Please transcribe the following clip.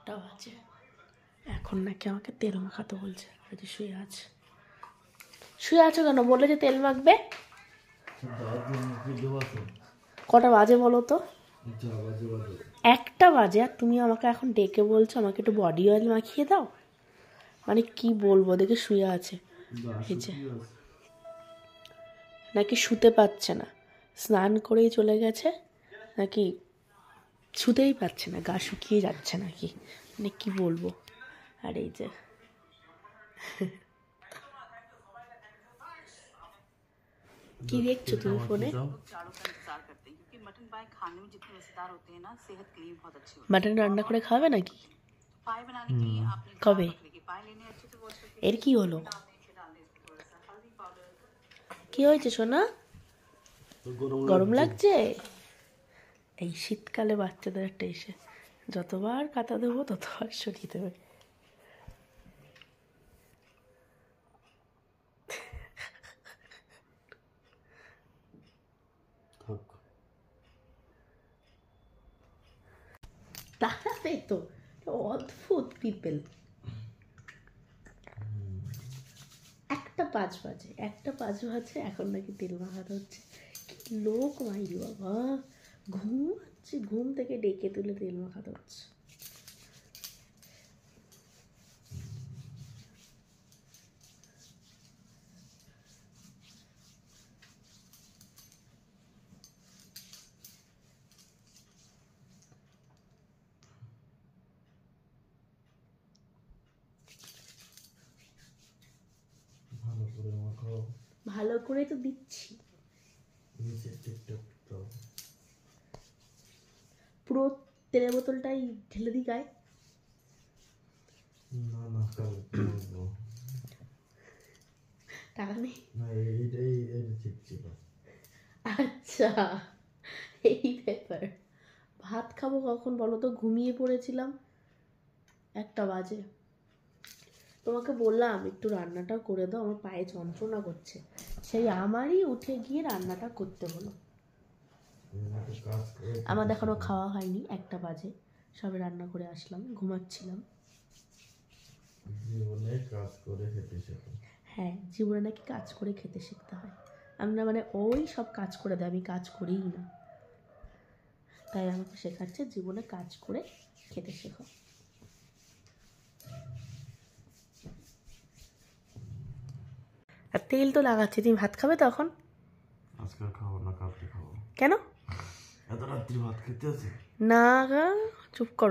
1টা বাজে, এখন নাকি আমাকে তেল মাখাতে বলছে। শুয়ে আছো কেন? বলে যে তেল মাখবে। কটা বাজে বলো তো? 1টা বাজে, আর তুমি আমাকে এখন ডেকে বলছো আমাকে একটু বডি অয়েল মাখিয়ে দাও। মানে কি বলবো, দেখে শুয়ে আছে। নাকি শুতে পারছে না, স্নান করেই চলে গেছে, নাকি শুতেই পারছে না, গা শুকিয়ে যাচ্ছে নাকি, মানে কি বলবো। আর এই যে কি দেখছো তুমি ফোনে? মাটন রান্না করে খাবে নাকি? কবে? এর কি হলো? কি হয়েছে সোনা? গরম লাগছে? এই শীতকালে বাচ্চাদের একটা এসে যতবার কাঁথা দেবো ততবার সরিয়ে দেবে। তাহলে তো অদ্ভুত পিপল। 1:05 বাজে, এখন নাকি তেল মাখাতে হচ্ছে। কি লোক মাইরি বাবা, ঘুমাচ্ছি, ঘুম থেকে ডেকে তুলে তেল মাখাতে হচ্ছে। ভালো করে তো দিচ্ছি, পুরো তেলের বোতলটাই ঢেলে দিই গায়ে। টাকা নেই? আচ্ছা, এই ব্যাপার। ভাত খাবো কখন বলো তো? ঘুমিয়ে পড়েছিলাম, 1টা বাজে। তোমাকে বললাম একটু রান্নাটা করে দাও, আমার পায়ে যন্ত্রণা করছে, সেই আমারই উঠে গিয়ে রান্নাটা করতে হলো। আমার এখনো খাওয়া হয়নি, 1টা বাজে, সবে রান্না করে আসলাম, ঘুমাচ্ছিলাম। হ্যাঁ, জীবনে নাকি কাজ করে খেতে শিখতে হয়। আমি না, মানে ওই সব কাজ করে দেয়, আমি কাজ করিই না, তাই আমাকে শেখাচ্ছে জীবনে কাজ করে খেতে শেখো। আর তেল তো লাগাচ্ছি, তুমি ভাত খাবে তখন? আজকে খাবো না, কালকে খাবো। কেন? এত রাত্রি ভাত খেতে আছে? না, চুপ করো।